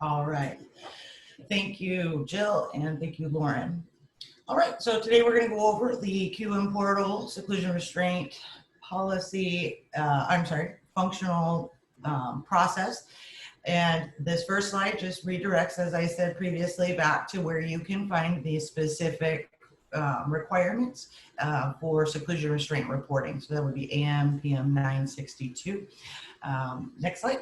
All right. Thank you, Jill, and thank you, Lauren. All right, so today we're going to go over the QM portal, seclusion restraint policy, functional process. And this first slide just redirects, as I said previously, back to where you can find the specific requirements for seclusion restraint reporting. So that would be AM, PM 962. Next slide.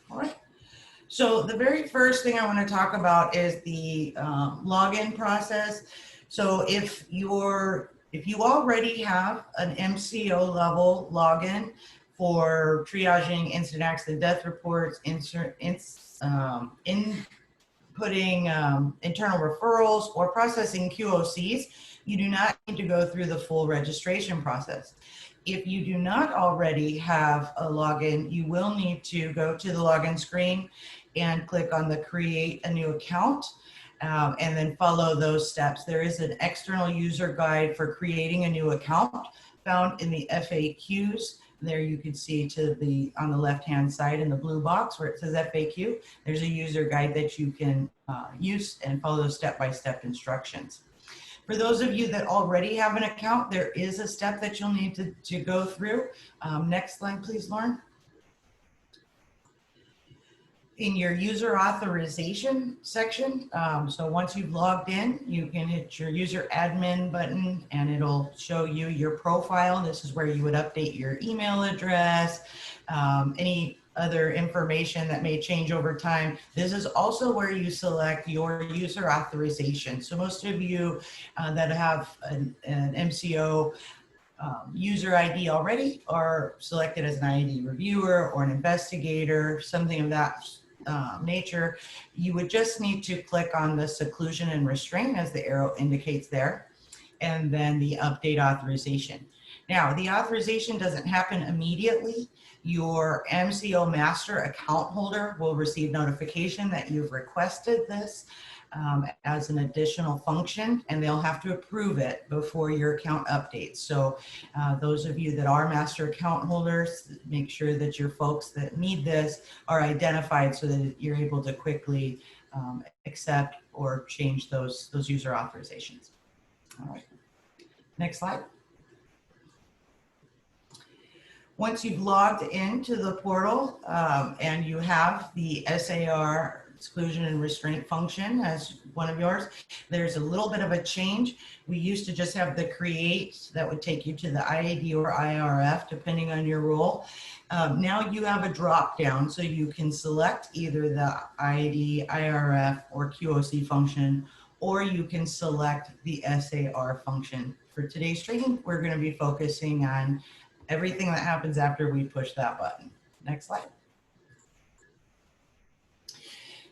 All right. So the very first thing I want to talk about is the login process. So if you already have an MCO level login for triaging incident accident death reports, inputting internal referrals, or processing QOCs, you do not need to go through the full registration process. If you do not already have a login, you will need to go to the login screen and click on the create a new account and then follow those steps. There is an external user guide for creating a new account found in the FAQs. There you can see on the left-hand side in the blue box where it says FAQ, there's a user guide that you can use and follow those step-by-step instructions. For those of you that already have an account, there is a step that you'll need to go through. Next slide, please, Lauren. In your user authorization section, so once you've logged in, you can hit your user admin button and it'll show you your profile. This is where you would update your email address, any other information that may change over time. This is also where you select your user authorization. So most of you that have an MCO user ID already are selected as an ID reviewer or an investigator, something of that nature. You would just need to click on the seclusion and restraint as the arrow indicates there, and then the update authorization. Now, the authorization doesn't happen immediately. Your MCO master account holder will receive notification that you've requested this as an additional function, and they'll have to approve it before your account updates. So those of you that are master account holders, make sure that your folks that need this are identified so that you're able to quickly accept or change those user authorizations. All right, next slide. Once you've logged into the portal and you have the SAR Seclusion and Restraint function as one of yours, there's a little bit of a change. We used to just have the create that would take you to the IAD or IRF depending on your role. Now you have a drop down so you can select either the IAD, IRF, or QOC function, or you can select the SAR function. For today's training, we're going to be focusing on everything that happens after we push that button. Next slide.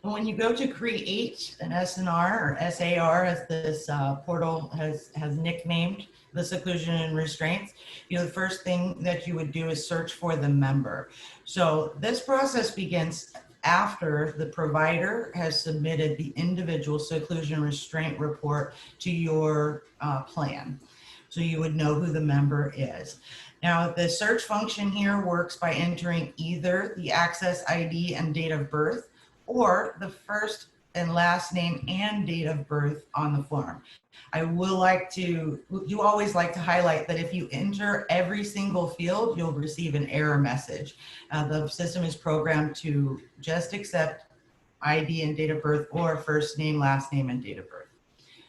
And when you go to create an SNR or SAR, as this portal has nicknamed the seclusion and restraints, the first thing that you would do is search for the member. So this process begins after the provider has submitted the individual seclusion restraint report to your plan. So you would know who the member is. Now, the search function here works by entering either the access ID and date of birth or the first and last name and date of birth on the form. You always like to highlight that if you enter every single field, you'll receive an error message. The system is programmed to just accept ID and date of birth or first name, last name, and date of birth.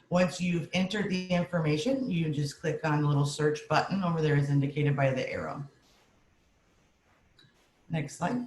Once you've entered the information, you just click on the little search button over there as indicated by the arrow. Next slide.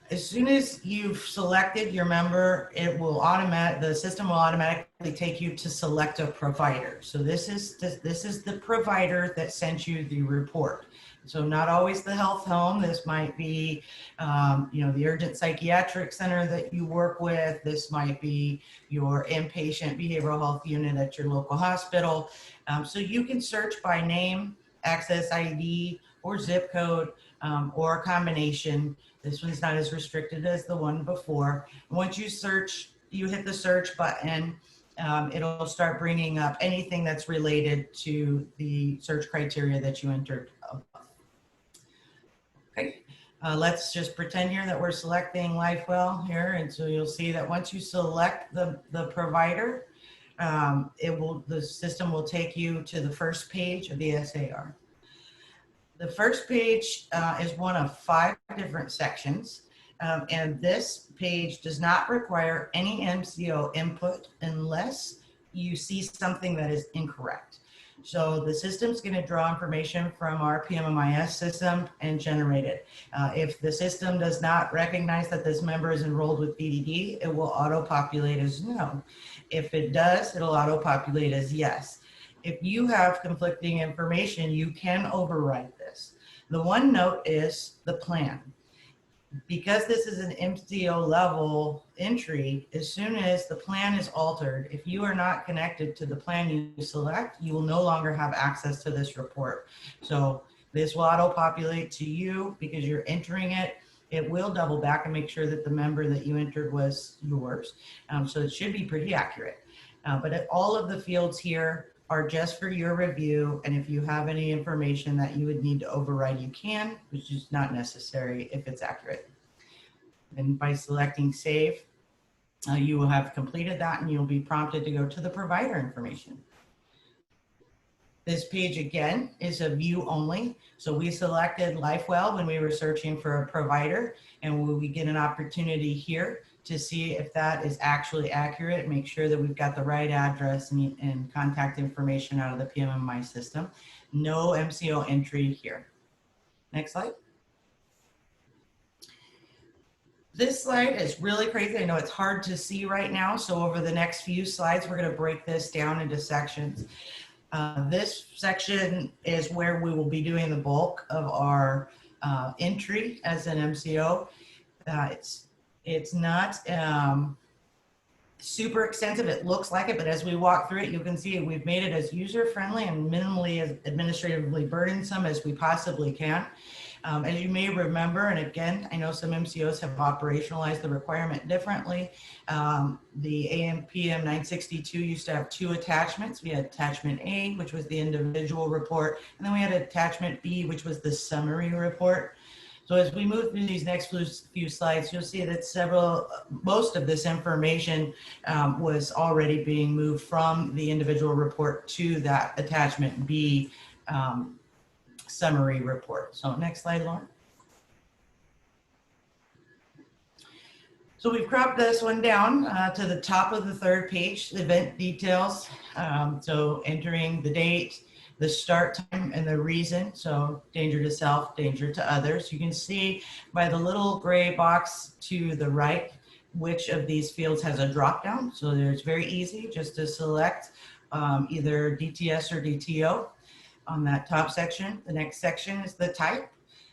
As soon as you've selected your member, the system will automatically take you to select a provider. So this is the provider that sent you the report. So not always the health home. This might be, the urgent psychiatric center that you work with. This might be your inpatient behavioral health unit at your local hospital. So you can search by name, access ID, or zip code, or a combination. This one's not as restricted as the one before. Once you search, you hit the search button. it'll start bringing up anything that's related to the search criteria that you entered above. Okay, let's just pretend here that we're selecting LifeWell here, and so you'll see that once you select the provider, the system will take you to the first page of the SAR. The first page is one of 5 different sections, and this page does not require any MCO input unless you see something that is incorrect. So the system's going to draw information from our PMMIS system and generate it. If the system does not recognize that this member is enrolled with BDD, it will auto-populate as no. If it does, it'll auto-populate as yes. If you have conflicting information, you can override this. The one note is the plan. Because this is an MCO level entry, as soon as the plan is altered, if you are not connected to the plan you select, you will no longer have access to this report. So this will auto-populate to you because you're entering it. It will double back and make sure that the member that you entered was yours. So it should be pretty accurate. But all of the fields here are just for your review, and if you have any information that you would need to override, you can, which is not necessary if it's accurate. And by selecting save, you will have completed that and you'll be prompted to go to the provider information. This page again is a view only. So we selected LifeWell when we were searching for a provider, and we get an opportunity here to see if that is actually accurate, make sure that we've got the right address and contact information out of the PMMI system. No MCO entry here. Next slide. This slide is really crazy. I know it's hard to see right now. So over the next few slides, we're going to break this down into sections. This section is where we will be doing the bulk of our entry as an MCO. It's not super extensive. It looks like it, but as we walk through it, you can see we've made it as user-friendly and minimally as administratively burdensome as we possibly can. As you may remember, and again, I know some MCOs have operationalized the requirement differently. The AMPM 962 used to have 2 attachments. We had attachment A, which was the individual report, and then we had attachment B, which was the summary report. So as we move through these next few slides, you'll see that most of this information was already being moved from the individual report to that attachment B summary report. So next slide, Lauren. So we've cropped this one down to the top of the 3rd page, the event details. So entering the date, the start time, and the reason. So danger to self, danger to others. You can see by the little gray box to the right which of these fields has a drop down. So it's very easy just to select either DTS or DTO on that top section. The next section is the type.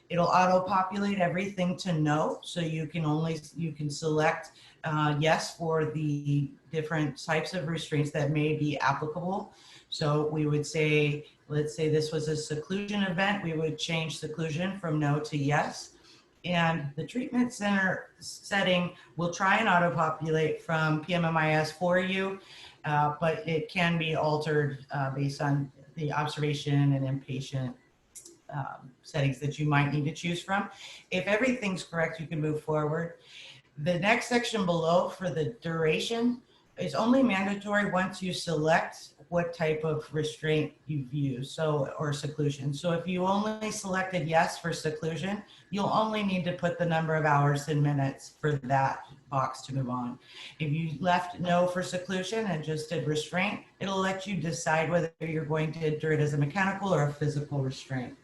It'll auto-populate everything to no, so you can select yes for the different types of restraints that may be applicable. So we would say, let's say this was a seclusion event, we would change seclusion from no to yes. And the treatment center setting will try and auto-populate from PMMIS for you, but it can be altered based on the observation and inpatient settings that you might need to choose from. If everything's correct, you can move forward. The next section below for the duration is only mandatory once you select what type of restraint you've used, or seclusion. So if you only selected yes for seclusion, you'll only need to put the number of hours and minutes for that box to move on. If you left no for seclusion and just did restraint, it'll let you decide whether you're going to enter it as a mechanical or a physical restraint.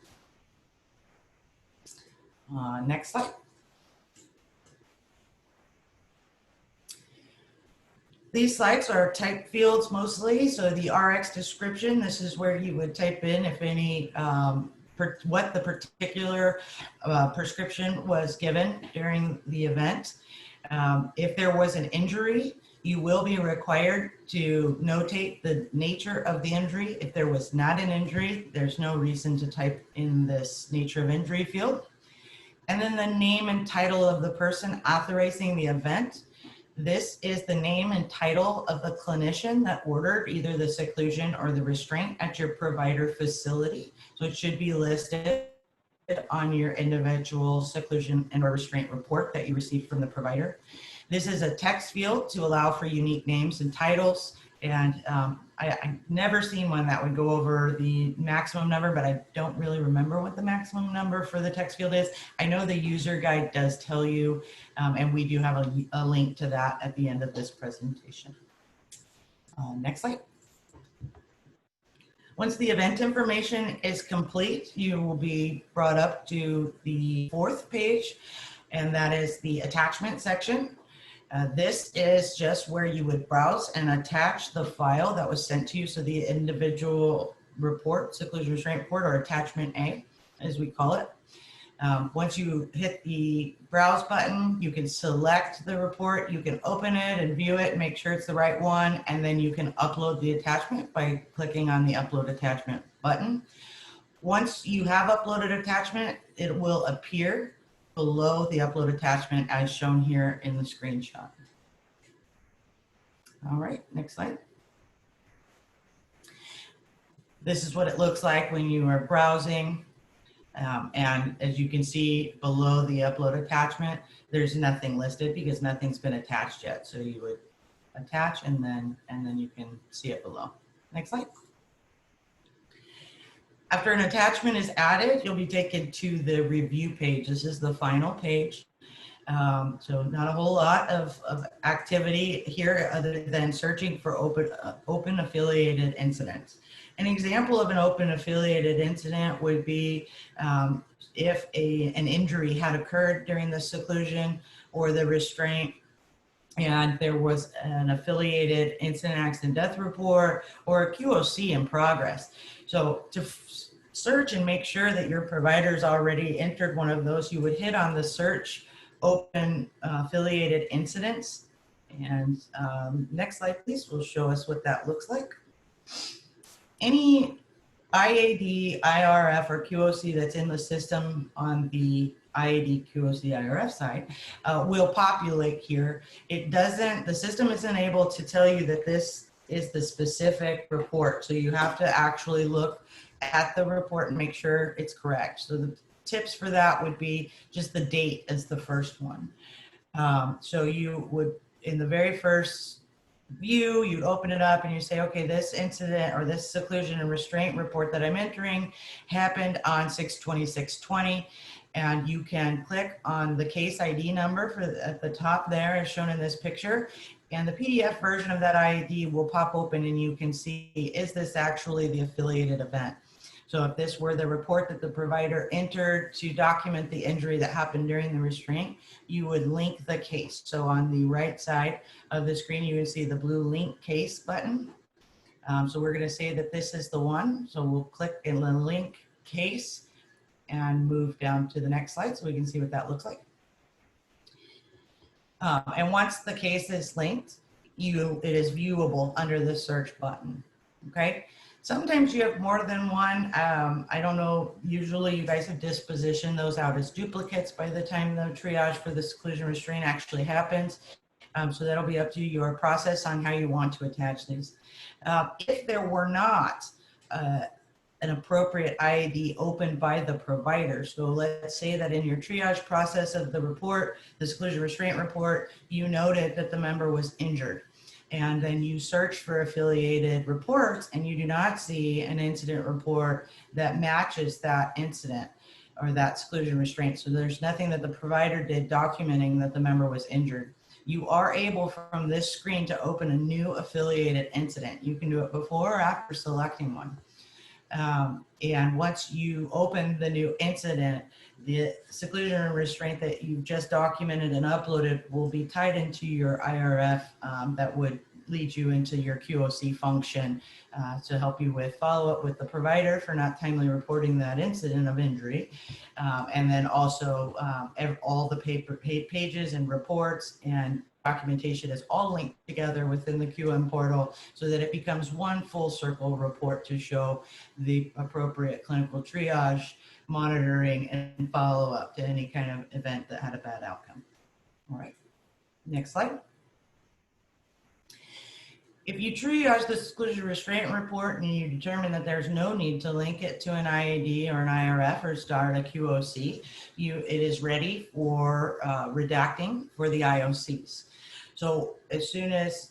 Next slide. These slides are type fields mostly. So the RX description, this is where you would type in if any, what the particular prescription was given during the event. If there was an injury, you will be required to notate the nature of the injury. If there was not an injury, there's no reason to type in this nature of injury field. And then the name and title of the person authorizing the event. This is the name and title of the clinician that ordered either the seclusion or the restraint at your provider facility. So it should be listed on your individual seclusion and or restraint report that you received from the provider. This is a text field to allow for unique names and titles. And I've never seen one that would go over the maximum number, but I don't really remember what the maximum number for the text field is. I know the user guide does tell you, and we do have a link to that at the end of this presentation. Next slide. Once the event information is complete, you will be brought up to the 4th page, and that is the attachment section. This is just where you would browse and attach the file that was sent to you. So the individual report, seclusion restraint report, or attachment A, as we call it. Once you hit the browse button, you can select the report, you can open it and view it, make sure it's the right one, and then you can upload the attachment by clicking on the upload attachment button. Once you have uploaded attachment, it will appear below the upload attachment as shown here in the screenshot. All right, next slide. This is what it looks like when you are browsing. And as you can see below the upload attachment, there's nothing listed because nothing's been attached yet. So you would attach and then you can see it below. Next slide. After an attachment is added, you'll be taken to the review page. This is the final page. So not a whole lot of activity here other than searching for open affiliated incidents. An example of an open affiliated incident would be if an injury had occurred during the seclusion or the restraint, and there was an affiliated incident accident death report or a QOC in progress. So to search and make sure that your provider's already entered one of those, you would hit on the search open affiliated incidents. And next slide, please, will show us what that looks like. Any IAD, IRF, or QOC that's in the system on the IAD, QOC, IRF side will populate here. It doesn't, the system isn't able to tell you that this is the specific report. So you have to actually look at the report and make sure it's correct. So the tips for that would be just the date as the first one. So you would, in the very first view, you'd open it up and you say, okay, this incident or this seclusion and restraint report that I'm entering happened on 6/26/20. And you can click on the case ID number at the top there as shown in this picture. And the PDF version of that IAD will pop open and you can see, is this actually the affiliated event? So if this were the report that the provider entered to document the injury that happened during the restraint, you would link the case. So on the right side of the screen, you would see the blue link case button. So we're going to say that this is the one. So we'll click in the link case and move down to the next slide so we can see what that looks like. And once the case is linked, it is viewable under the search button. Okay. Sometimes you have more than one. I don't know, usually you guys have dispositioned those out as duplicates by the time the triage for the seclusion restraint actually happens. So that'll be up to your process on how you want to attach these. If there were not an appropriate IAD opened by the provider, so let's say that in your triage process of the report, the seclusion restraint report, you noted that the member was injured. And then you search for affiliated reports and you do not see an incident report that matches that incident or that seclusion restraint. So there's nothing that the provider did documenting that the member was injured. You are able from this screen to open a new affiliated incident. You can do it before or after selecting one. And once you open the new incident, the seclusion and restraint that you've just documented and uploaded will be tied into your IRF that would lead you into your QOC function to help you with follow-up with the provider for not timely reporting that incident of injury. And then also all the pages and reports and documentation is all linked together within the QM portal so that it becomes one full circle report to show the appropriate clinical triage, monitoring, and follow-up to any kind of event that had a bad outcome. All right, next slide. If you triage the seclusion restraint report and you determine that there's no need to link it to an IAD or an IRF or start a QOC, it is ready for redacting for the IOCs. So as soon as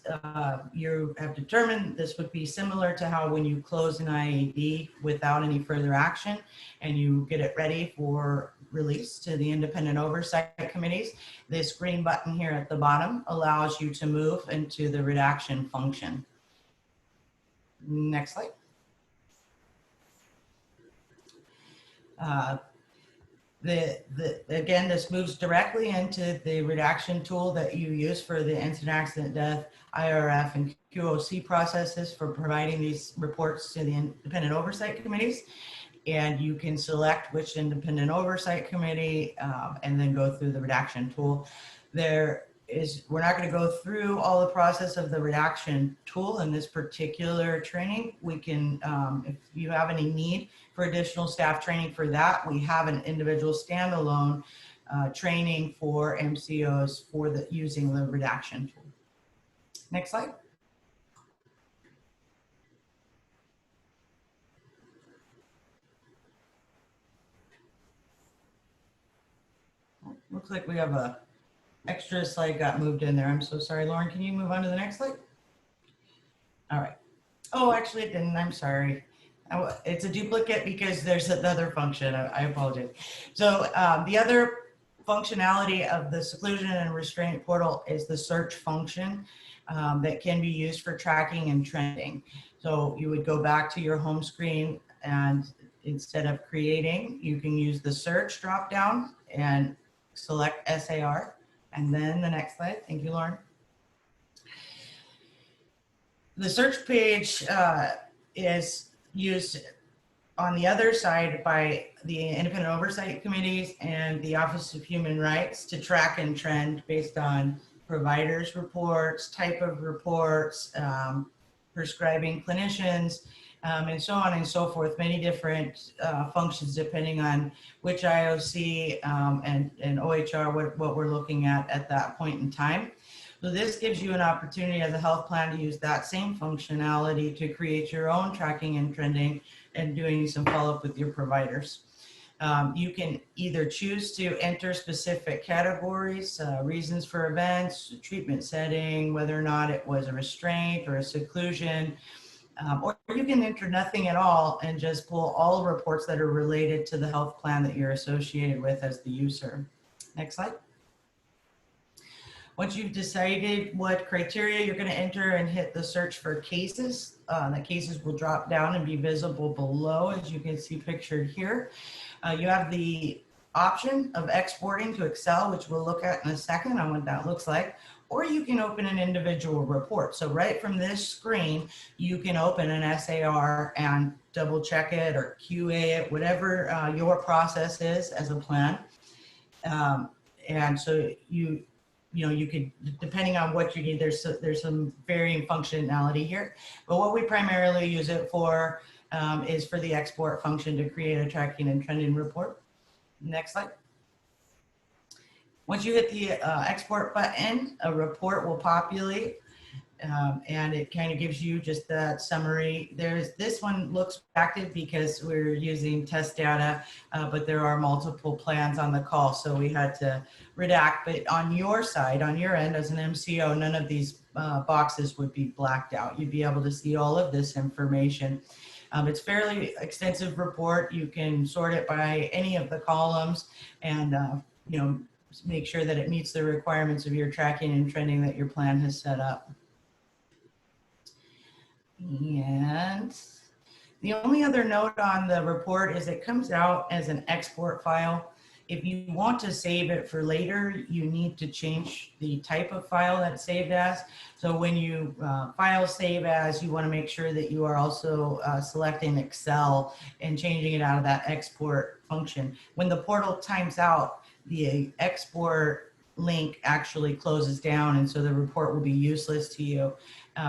you have determined this would be similar to how when you close an IAD without any further action and you get it ready for release to the independent oversight committees, this green button here at the bottom allows you to move into the redaction function. Next slide. Again, this moves directly into the redaction tool that you use for the incident, accident, death, IRF, and QOC processes for providing these reports to the independent oversight committees. And you can select which independent oversight committee and then go through the redaction tool. We're not going to go through all the process of the redaction tool in this particular training. We can, if you have any need for additional staff training for that, we have an individual standalone training for MCOs for using the redaction tool. Next slide. Looks like we have a extra slide got moved in there. I'm so sorry, Lauren. Can you move on to the next slide? All right. Oh, actually it didn't. I'm sorry. It's a duplicate because there's another function. I apologize. So the other functionality of the Seclusion and Restraint portal is the search function that can be used for tracking and trending. So you would go back to your home screen, and instead of creating, you can use the search drop down and select SAR. And then the next slide. Thank you, Lauren. The search page is used on the other side by the independent oversight committees and the Office of Human Rights to track and trend based on providers' reports, type of reports, prescribing clinicians, and so on and so forth, many different functions depending on which IOC and OHR, what we're looking at that point in time. So this gives you an opportunity as a health plan to use that same functionality to create your own tracking and trending and doing some follow-up with your providers. You can either choose to enter specific categories, reasons for events, treatment setting, whether or not it was a restraint or a seclusion, or you can enter nothing at all and just pull all reports that are related to the health plan that you're associated with as the user. Next slide. Once you've decided what criteria you're going to enter and hit the search for cases, the cases will drop down and be visible below, as you can see pictured here. You have the option of exporting to Excel, which we'll look at in a second on what that looks like, or you can open an individual report. So right from this screen, you can open an SAR and double check it or QA it, whatever your process is as a plan. And so you could, depending on what you need, there's some varying functionality here. But what we primarily use it for is for the export function to create a tracking and trending report. Next slide. Once you hit the export button, a report will populate, and it kind of gives you just that summary. This one looks active because we're using test data, but there are multiple plans on the call, so we had to redact. But on your side, on your end as an MCO, none of these boxes would be blacked out. You'd be able to see all of this information. It's fairly extensive report. You can sort it by any of the columns and make sure that it meets the requirements of your tracking and trending that your plan has set up. And the only other note on the report is it comes out as an export file. If you want to save it for later, you need to change the type of file that it's saved as. So when you file save as, you want to make sure that you are also selecting Excel and changing it out of that export function. When the portal times out, the export link actually closes down, and so the report will be useless to you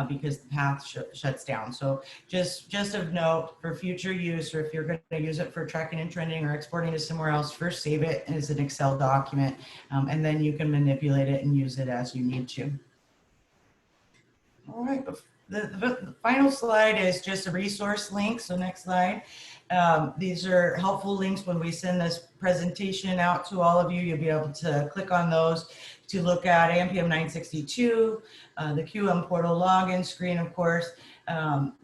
because the path shuts down. So just of note, for future use, or if you're going to use it for tracking and trending or exporting to somewhere else, first save it as an Excel document, and then you can manipulate it and use it as you need to. All right, The final slide is just a resource link. So next slide. These are helpful links when we send this presentation out to all of you. You'll be able to click on those to look at AMPM 962, the QM portal login screen, of course,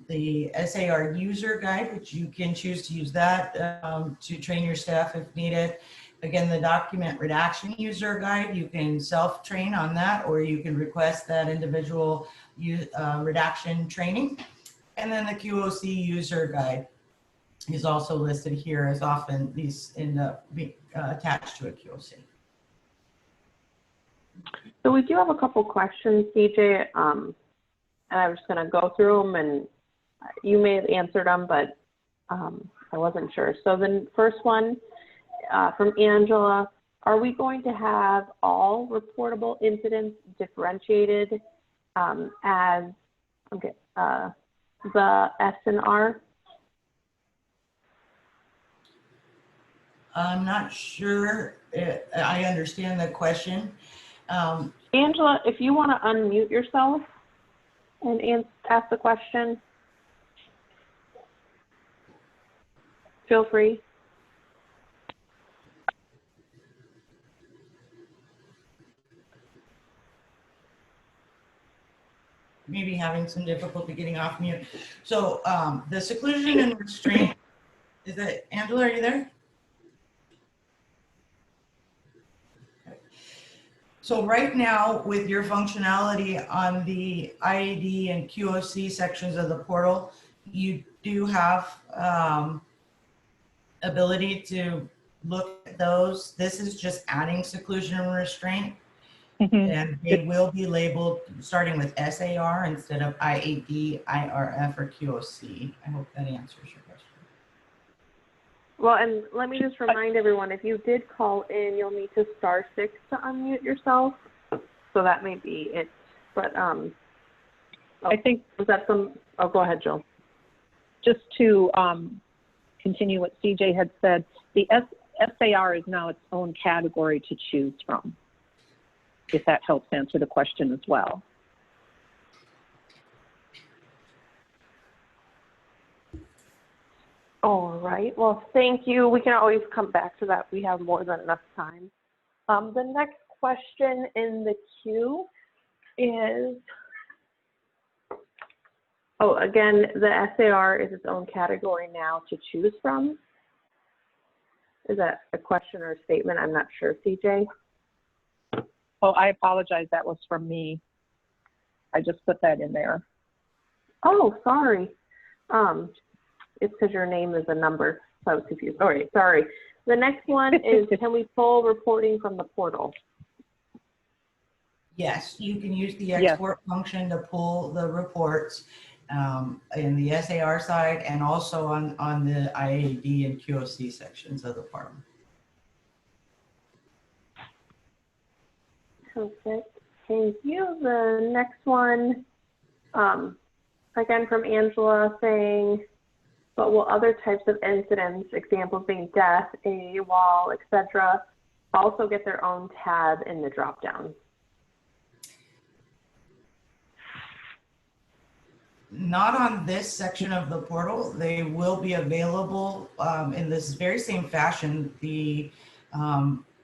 the SAR user guide, which you can choose to use that to train your staff if needed. Again, the document redaction user guide, you can self-train on that, or you can request that individual redaction training. And then the QOC user guide is also listed here, as often these end up being attached to a QOC. So we do have a couple questions, DJ, and I'm just going to go through them, and you may have answered them, but I wasn't sure. So the first one from Angela, are we going to have all reportable incidents differentiated as the S and R? I'm not sure I understand the question. Angela, if you want to unmute yourself and ask the question, feel free. Maybe having some difficulty getting off mute. So the seclusion and restraint, is that, Angela, are you there? Okay. So right now with your functionality on the IAD and QOC sections of the portal, you do have ability to look at those. This is just adding seclusion and restraint. And they will be labeled starting with SAR instead of IAD, IRF, or QOC. I hope that answers your question. Well, and let me just remind everyone, if you did call in, you'll need to *6 to unmute yourself. So that may be it. But I think, was that some, oh, go ahead, Jill. Just to continue what CJ had said, the SAR is now its own category to choose from, if that helps answer the question as well. All right, well, thank you. We can always come back to that. We have more than enough time. The next question in the queue is, oh, again, the SAR is its own category now to choose from. Is that a question or a statement? I'm not sure, CJ. Oh, I apologize. That was from me. I just put that in there. Oh, sorry. It's because your name is a number, so I was confused. All right, sorry. The next one is, can we pull reporting from the portal? Yes, you can use the export function to pull the reports in the SAR side and also on the IAD and QOC sections of the portal. Perfect. Thank you. The next one, again from Angela, saying, but will other types of incidents, examples being death, AWOL, etc., also get their own tab in the dropdown? Not on this section of the portal. They will be available in this very same fashion. The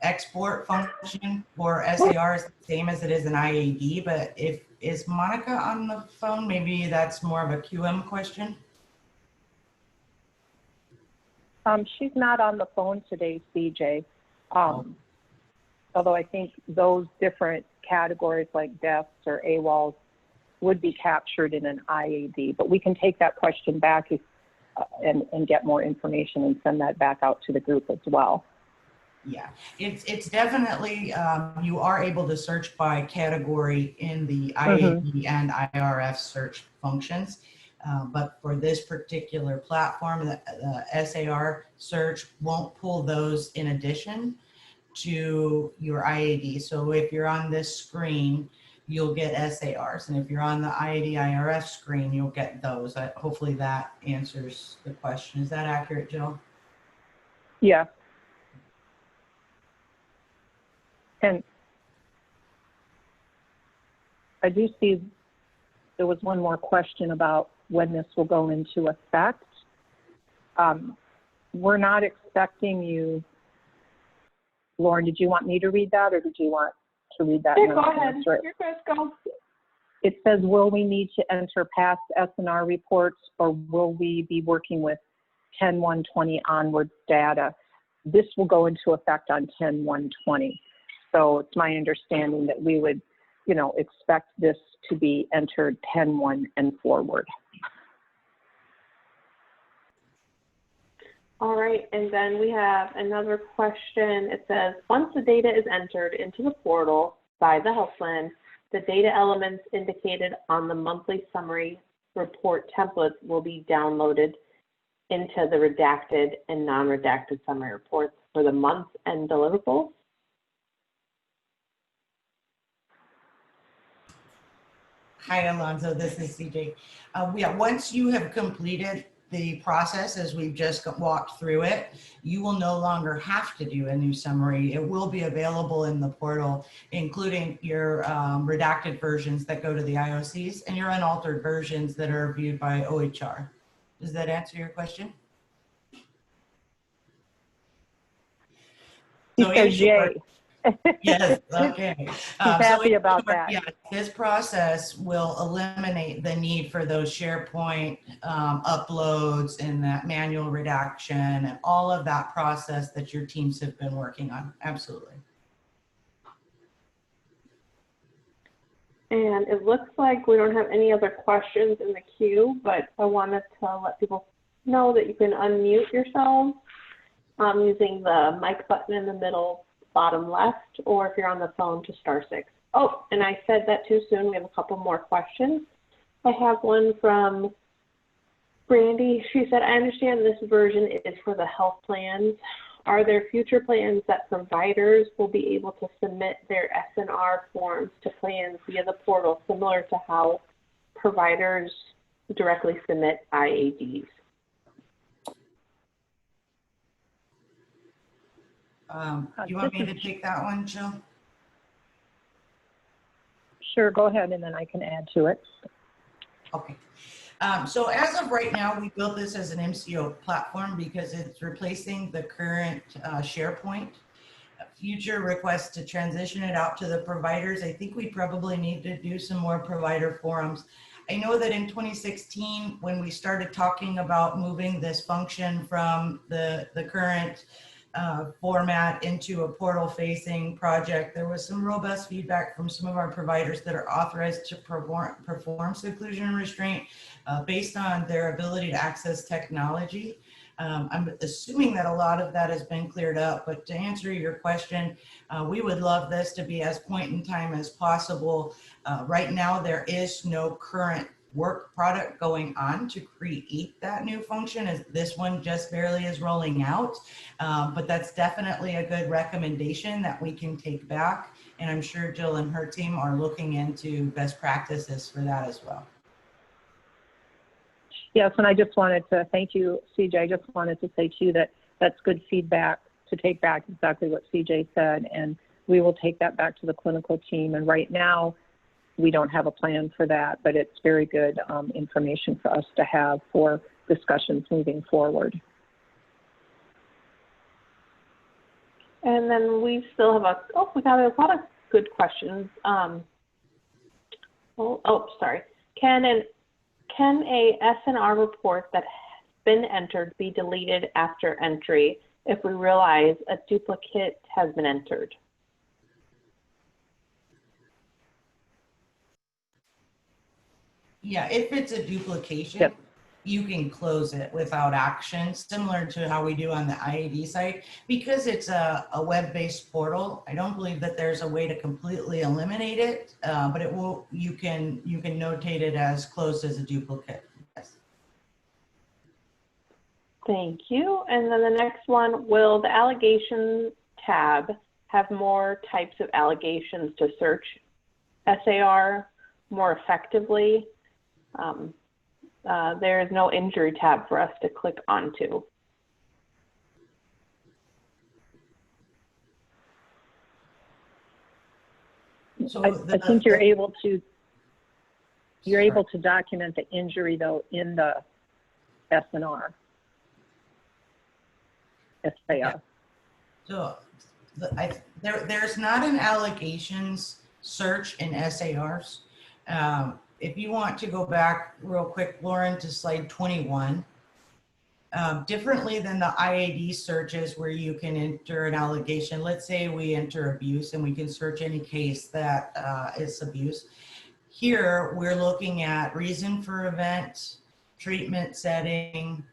export function for SAR is the same as it is in IAD, but is Monica on the phone? Maybe that's more of a QM question. She's not on the phone today, CJ. Although I think those different categories like deaths or AWOLs would be captured in an IAD, but we can take that question back and get more information and send that back out to the group as well. Yeah, it's definitely, you are able to search by category in the IAD and IRF search functions. But for this particular platform, the SAR search won't pull those in addition to your IAD. So if you're on this screen, you'll get SARs. And if you're on the IAD IRF screen, you'll get those. Hopefully that answers the question. Is that accurate, Jill? Yeah. And I do see there was one more question about when this will go into effect. We're not expecting you, Lauren, did you want me to read that, or did you want to read that? Yeah, go ahead. You're good, go. It says, will we need to enter past SNR reports, or will we be working with 10/1/20 onwards data? This will go into effect on 10/1/20. So it's my understanding that we would, you know, expect this to be entered 10/1 and forward. All right, and then we have another question. It says, once the data is entered into the portal by the health plan, the data elements indicated on the monthly summary report templates will be downloaded into the redacted and non-redacted summary reports for the month and deliverables. Hi, Alonzo. This is CJ. Yeah, once you have completed the process, as we've just walked through it, you will no longer have to do a new summary. It will be available in the portal, including your redacted versions that go to the IOCs and your unaltered versions that are viewed by OHR. Does that answer your question? So Jay. Yes, okay. He's happy about that. Yeah, this process will eliminate the need for those SharePoint uploads and that manual redaction and all of that process that your teams have been working on. Absolutely. And it looks like we don't have any other questions in the queue, but I wanted to let people know that you can unmute yourselves using the mic button in the middle bottom left, or if you're on the phone, to *6. Oh, and I said that too soon. We have a couple more questions. I have one from Brandy. She said, I understand this version is for the health plans. Are there future plans that providers will be able to submit their SNR forms to plans via the portal, similar to how providers directly submit IADs? You want me to take that one, Jill? Sure, go ahead, and then I can add to it. Okay. So as of right now, we built this as an MCO platform because it's replacing the current SharePoint. Future requests to transition it out to the providers, I think we probably need to do some more provider forums. I know that in 2016, when we started talking about moving this function from the current format into a portal-facing project, there was some robust feedback from some of our providers that are authorized to perform seclusion and restraint based on their ability to access technology. I'm assuming that a lot of that has been cleared up, but to answer your question, we would love this to be as point in time as possible. Right now, there is no current work product going on to create that new function, as this one just barely is rolling out. But that's definitely a good recommendation that we can take back. And I'm sure Jill and her team are looking into best practices for that as well. Yes, and I just wanted to thank you, CJ. I just wanted to say too that that's good feedback to take back, exactly what CJ said, and we will take that back to the clinical team. And right now, we don't have a plan for that, but it's very good information for us to have for discussions moving forward. And then we still have we got a lot of good questions. Sorry. Can a SNR report that has been entered be deleted after entry if we realize a duplicate has been entered? Yeah, if it's a duplication, Yep. You can close it without action, similar to how we do on the IAD site. Because it's a web-based portal, I don't believe that there's a way to completely eliminate it, but it will. You can notate it as closed as a duplicate. Yes. Thank you. And then the next one, will the allegation tab have more types of allegations to search SAR more effectively? There is no injury tab for us to click onto. So I think you're able to. You're able to document the injury though in the SNR, SAR. Yeah. So there's not an allegations search in SARs. If you want to go back real quick, Lauren, to slide 21, differently than the IAD searches where you can enter an allegation. Let's say we enter abuse and we can search any case that is abuse. Here, we're looking at reason for event, treatment setting,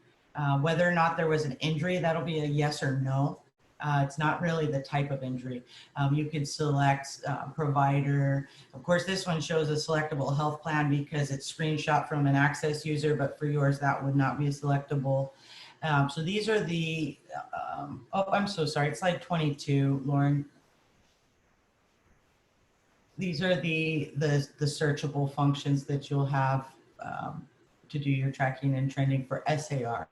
whether or not there was an injury. That'll be a yes or no. It's not really the type of injury. You could select provider. Of course, this one shows a selectable health plan because it's screenshot from an access user, but for yours, that would not be selectable. So these are the, oh, I'm so sorry, it's slide 22, Lauren. These are the searchable functions that you'll have to do your tracking and trending for SAR.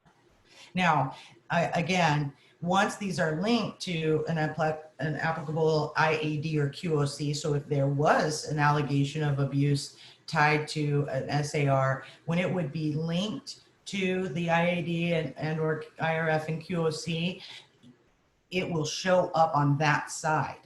Now, again, once these are linked to an applicable IAD or QOC, so if there was an allegation of abuse tied to an SAR, when it would be linked to the IAD and or IRF and QOC, it will show up on that side.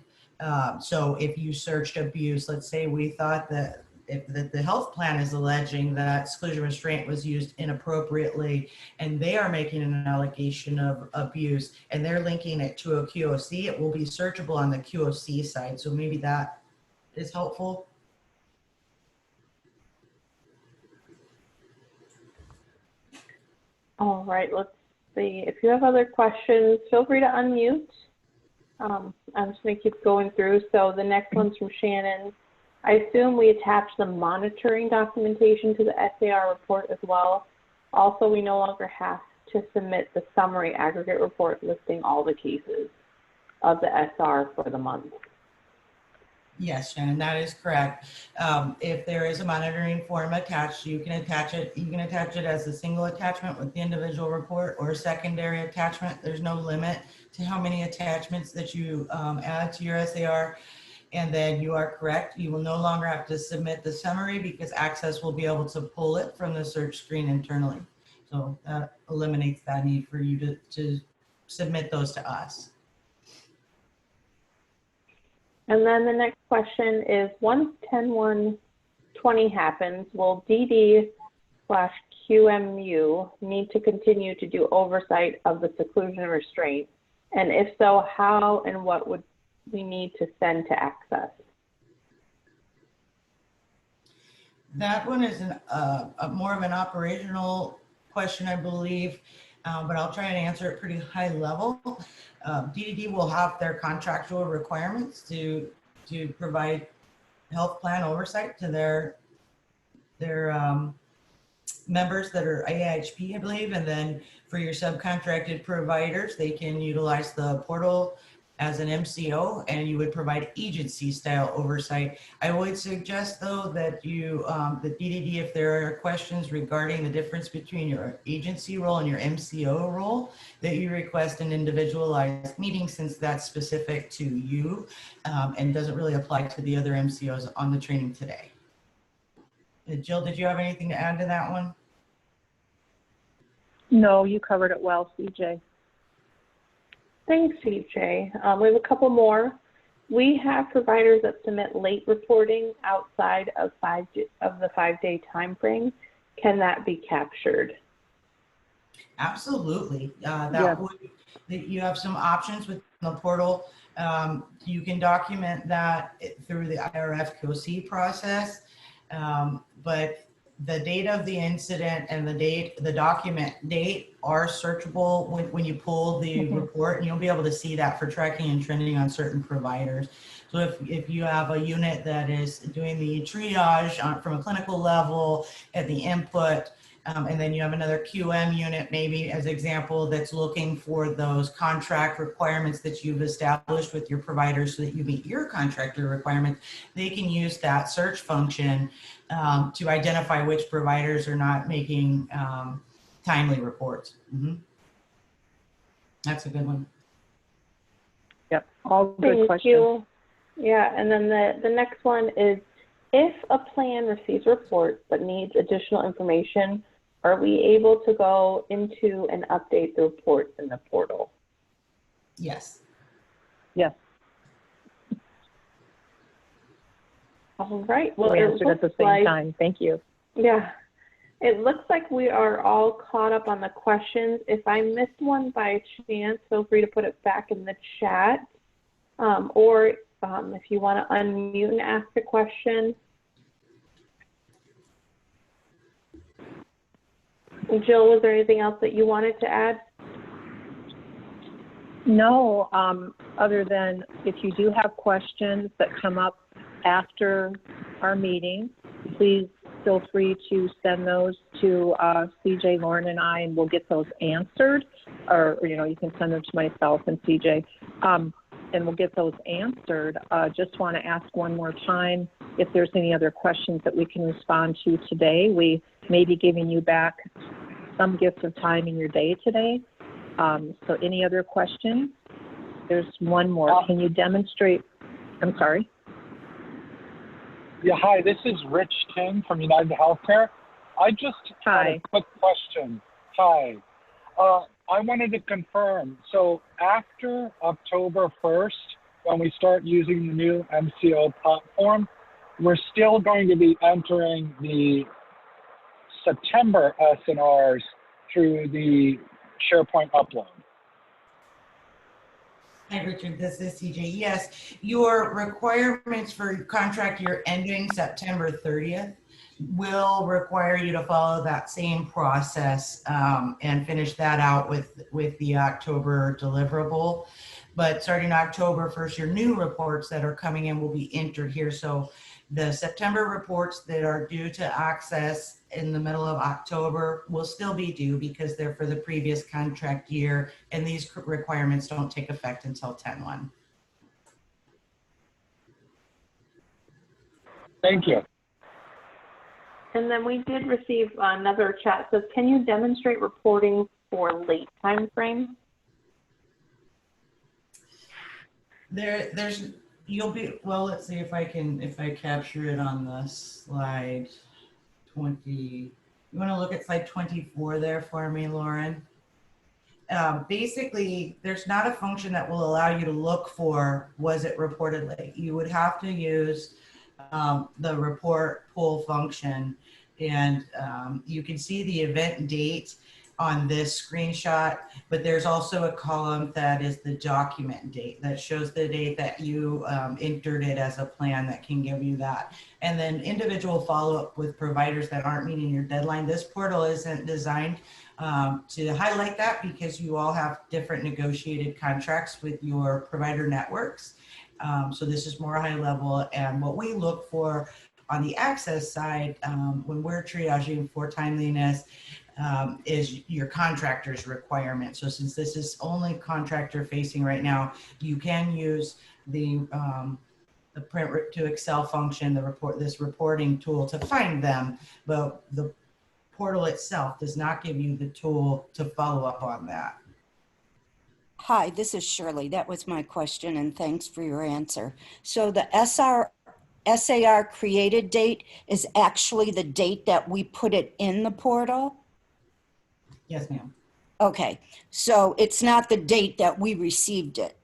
So if you searched abuse, let's say we thought that if the health plan is alleging that seclusion restraint was used inappropriately and they are making an allegation of abuse and they're linking it to a QOC, it will be searchable on the QOC side. So maybe that is helpful. All right, let's see. If you have other questions, feel free to unmute. I'm just going to keep going through. So the next one's from Shannon. I assume we attach the monitoring documentation to the SAR report as well. Also, we no longer have to submit the summary aggregate report listing all the cases of the SR for the month. Yes, Shannon, that is correct. If there is a monitoring form attached, you can attach it. You can attach it as a single attachment with the individual report or a secondary attachment. There's no limit to how many attachments that you add to your SAR. And then you are correct. You will no longer have to submit the summary because Access will be able to pull it from the search screen internally. So that eliminates that need for you to submit those to us. And then the next question is, once 10.1.20 happens, will DD/QMU need to continue to do oversight of the seclusion and restraint? And if so, how and what would we need to send to Access? That one is more of an operational question, I believe, but I'll try and answer it pretty high level. DDD will have their contractual requirements to provide health plan oversight to their members that are AHP, I believe, and then for your subcontracted providers, they can utilize the portal as an MCO, and you would provide agency style oversight. I would suggest though that you, the DDD, if there are questions regarding the difference between your agency role and your MCO role, that you request an individualized meeting since that's specific to you and doesn't really apply to the other MCOs on the training today. Jill, did you have anything to add to that one? No, you covered it well, CJ. Thanks, CJ. We have a couple more. We have providers that submit late reporting outside of the 5-day time frame. Can that be captured? Absolutely. Yes. You have some options with the portal. You can document that through the IRF QOC process, but the date of the incident and the document date are searchable when you pull the report, and you'll be able to see that for tracking and trending on certain providers. So if you have a unit that is doing the triage from a clinical level at the input, and then you have another QM unit, maybe as example, that's looking for those contract requirements that you've established with your providers so that you meet your contractor requirements, they can use that search function to identify which providers are not making timely reports. That's a good one. Yep, all good questions. Thank you. Yeah, and then the next one is, If a plan receives reports but needs additional information, are we able to go into and update the reports in the portal? Yes. Yes, All right. Well, we it answered at the looks same like, time. Thank you. yeah, it looks like we are all caught up on the questions. If I missed one by chance, feel free to put it back in the chat. Or if you want to unmute and ask a question. Jill, was there anything else that you wanted to add? No, other than if you do have questions that come up after our meeting, please feel free to send those to CJ, Lauren, and I, and we'll get those answered. Or you know, you can send them to myself and CJ, and we'll get those answered. Just want to ask one more time if there's any other questions that we can respond to today. We may be giving you back some gift of time in your day today. So any other questions? There's one more. Can you demonstrate? I'm sorry. Yeah, hi, this is Rich King from United Healthcare. I just had Hi. a quick question. Hi. I wanted to confirm, so after October 1st, when we start using the new MCO platform, we're still going to be entering the September SNRs through the SharePoint upload. Hi, Richard, this is CJ. Yes, your requirements for contract year ending September 30th will require you to follow that same process and finish that out with the October deliverable. But starting October 1st, your new reports that are coming in will be entered here. So the September reports that are due to access in the middle of October will still be due because they're for the previous contract year, and these requirements don't take effect until 10/1. Thank you. And then we did receive another chat. Says, can you demonstrate reporting for late time frame? You'll be, well, let's see if I capture it on the slide 20. You want to look at slide 24 there for me, Lauren? Basically, there's not a function that will allow you to look for, was it reported late? You would have to use the report pull function, and you can see the event date on this screenshot, but there's also a column that is the document date that shows the date that you entered it as a plan that can give you that. And then individual follow-up with providers that aren't meeting your deadline. This portal isn't designed to highlight that because you all have different negotiated contracts with your provider networks. So this is more high level, and what we look for on the access side when we're triaging for timeliness is your contractor's requirement. So since this is only contractor facing right now, you can use the print to Excel function, this reporting tool to find them, but the portal itself does not give you the tool to follow up on that. Hi, this is Shirley. That was my question, and thanks for your answer. So the SAR created date is actually the date that we put it in the portal? Yes, ma'am. Okay, so it's not the date that we received it.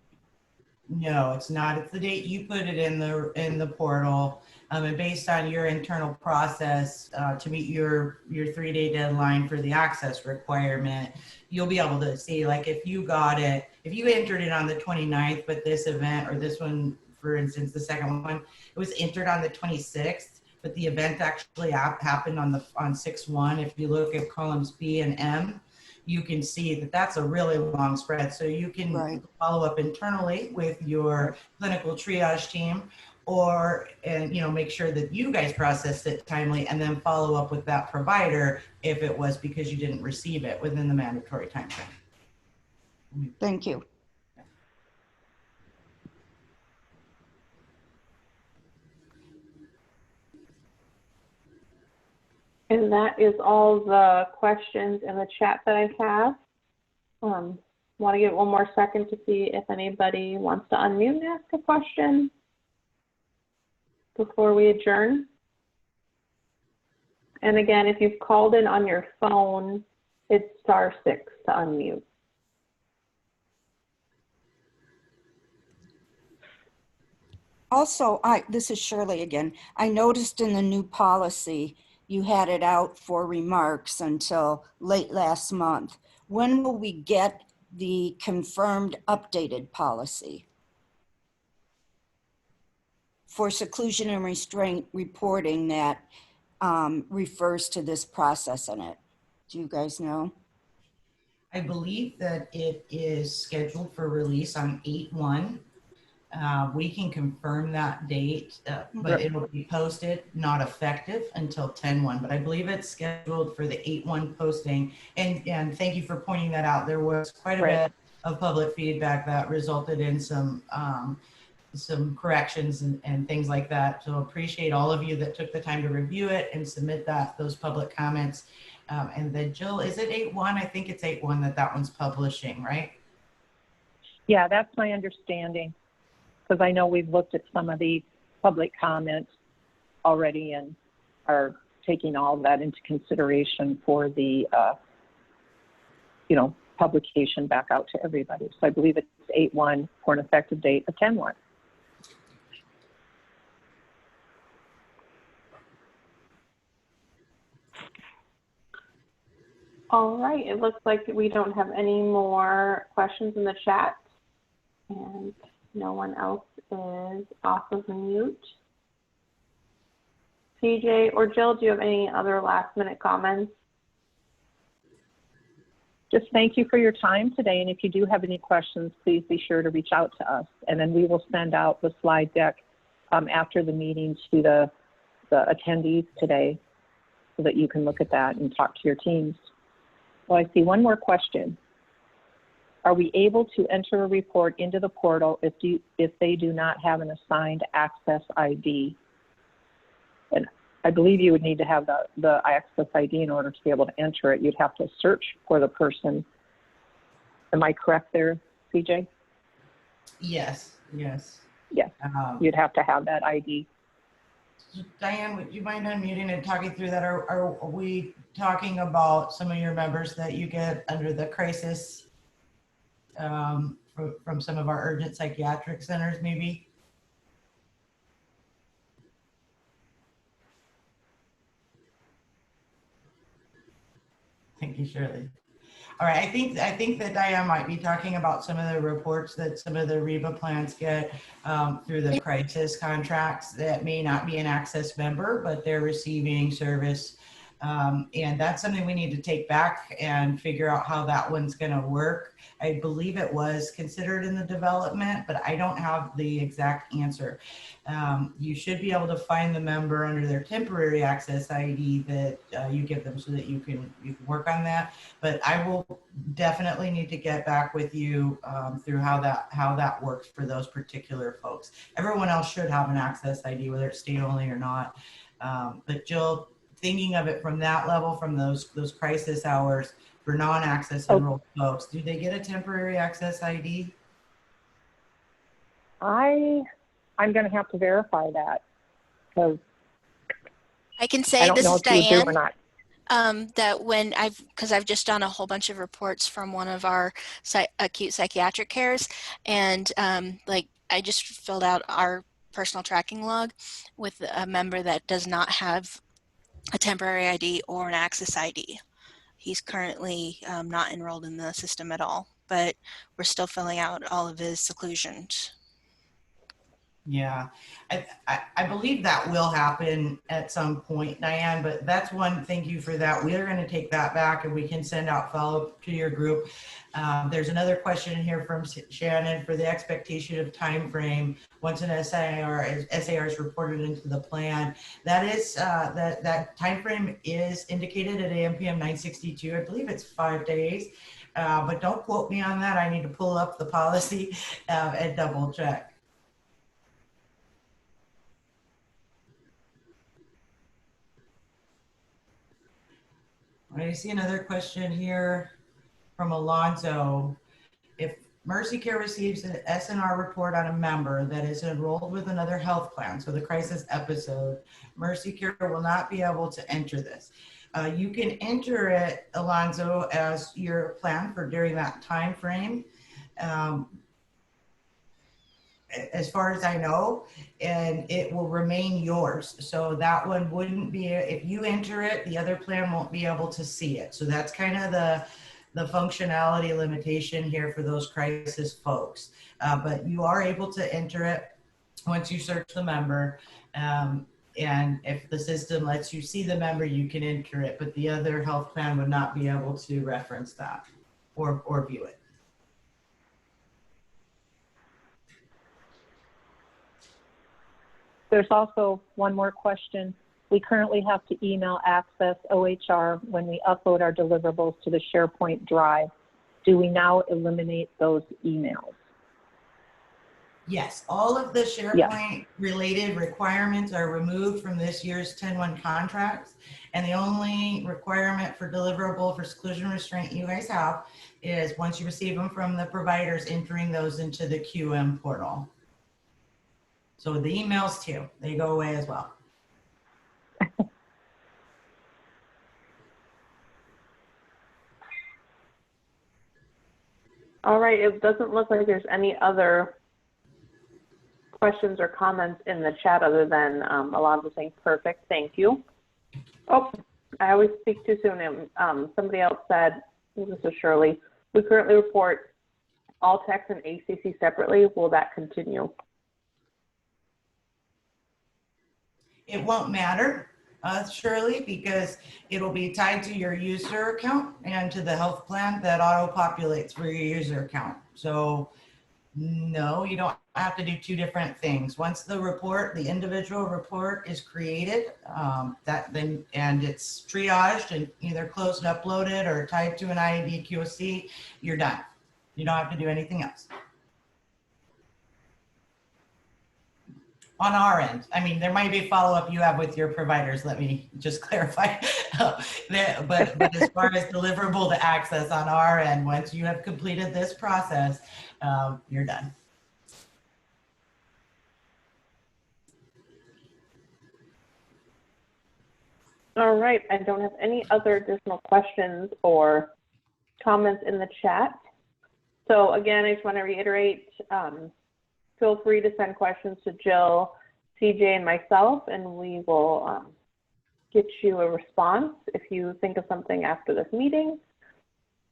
No, it's not. It's the date you put it in the portal, and based on your internal process to meet your 3-day deadline for the access requirement, you'll be able to see, like, if you entered it on the 29th, but this event or this one, for instance, the second one, it was entered on the 26th, but the event actually happened on 6/1. If you look at columns B and M, you can see that that's a really long spread. So you can follow up internally with your clinical triage team, and make sure that you guys processed it timely, and then follow up with that provider if it was because you didn't receive it within the mandatory time frame. Thank you. And that is all the questions in the chat that I have. Want to give one more second to see if anybody wants to unmute and ask a question before we adjourn. And again, if you've called in on your phone, it's star 6 to unmute. Also, this is Shirley again. I noticed in the new policy, you had it out for remarks until late last month. When will we get the confirmed updated policy for seclusion and restraint reporting that refers to this process in it? Do you guys know? I believe that it is scheduled for release on 8/1. We can confirm that date, but it'll be posted, not effective until 10/1. But I believe it's scheduled for the 8/1 posting. And thank you for pointing that out. There was quite a bit of public feedback that resulted in some corrections and things like that. So appreciate all of you that took the time to review it and submit those public comments. And then Jill, is it 8/1? I think it's 8/1 that one's publishing, right? Yeah, that's my understanding. Because I know we've looked at some of the public comments already and are taking all of that into consideration for the, publication back out to everybody. So I believe it's 8/1 for an effective date of 10/1. All right, it looks like we don't have any more questions in the chat, and no one else is off of mute. CJ or Jill, do you have any other last minute comments? Just thank you for your time today. And if you do have any questions, please be sure to reach out to us. And then we will send out the slide deck after the meeting to the attendees today so that you can look at that and talk to your teams. So I see one more question. Are we able to enter a report into the portal if they do not have an assigned access ID? And I believe you would need to have the access ID in order to be able to enter it. You'd have to search for the person. Am I correct there, CJ? Yes, yes. Yes, you'd have to have that ID. Diane, would you mind unmuting and talking through that? Are we talking about some of your members that you get under the crisis from some of our urgent psychiatric centers, maybe? Thank you, Shirley. All right, I think that Diane might be talking about some of the reports that some of the REBA plans get through the crisis contracts that may not be an access member, but they're receiving service. And that's something we need to take back and figure out how that one's going to work. I believe it was considered in the development, but I don't have the exact answer. You should be able to find the member under their temporary access ID that you give them so that you can work on that. But I will definitely need to get back with you through how that works for those particular folks. Everyone else should have an access ID, whether it's state only or not. But Jill, thinking of it from that level, from those crisis hours for non-access enrolled folks, do they get a temporary access ID? I'm going to have to verify that because I can say, this is Diane, that because I've just done a whole bunch of reports from one of our acute psychiatric cares, and I just filled out our personal tracking log with a member that does not have a temporary ID or an access ID. He's currently not enrolled in the system at all, but we're still filling out all of his seclusions. Yeah, I believe that will happen at some point, Diane, but that's one, thank you for that. We are going to take that back and we can send out follow-up to your group. There's another question here from Shannon for the expectation of time frame once an SAR is reported into the plan. That is that time frame is indicated at AMPM 962. I believe it's 5 days, but don't quote me on that. I need to pull up the policy and double check. I see another question here from Alonzo. If Mercy Care receives an SNR report on a member that is enrolled with another health plan, so the crisis episode, Mercy Care will not be able to enter this. You can enter it, Alonzo, as your plan for during that time frame. As far as I know, and it will remain yours. So that one wouldn't be, if you enter it, the other plan won't be able to see it. So that's kind of the functionality limitation here for those crisis folks. But you are able to enter it once you search the member. And if the system lets you see the member, you can enter it, but the other health plan would not be able to reference that or view it. There's also one more question. We currently have to email access OHR when we upload our deliverables to the SharePoint Drive. Do we now eliminate those emails? Yes, all of the SharePoint related requirements are removed from this year's 10-1 contracts. And the only requirement for deliverable for seclusion restraint you guys have is once you receive them from the providers, entering those into the QM portal. So the emails too, they go away as well. All right, it doesn't look like there's any other questions or comments in the chat other than Alonzo saying perfect, thank you. Oh, I always speak too soon. Somebody else said, this is Shirley, we currently report all techs and ACC separately. Will that continue? It won't matter, Shirley, because it'll be tied to your user account and to the health plan that auto-populates for your user account. So no, you don't have to do two different things. Once the report, the individual report is created, and it's triaged and either closed and uploaded or tied to an IAD QOC, you're done. You don't have to do anything else. On our end, I mean, there might be a follow-up you have with your providers. Let me just clarify. But as far as deliverable to access on our end, once you have completed this process, you're done. All right, I don't have any other additional questions or comments in the chat. So again, I just want to reiterate, feel free to send questions to Jill, CJ, and myself, and we will get you a response if you think of something after this meeting.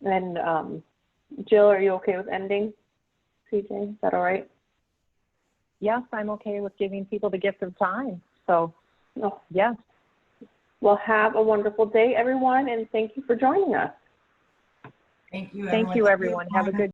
And Jill, are you okay with ending? CJ, is that all right? Yes, I'm okay with giving people the gift of time. So, yes. Well, have a wonderful day, everyone, and thank you for joining us. Thank you, Thank you, everyone. Have a good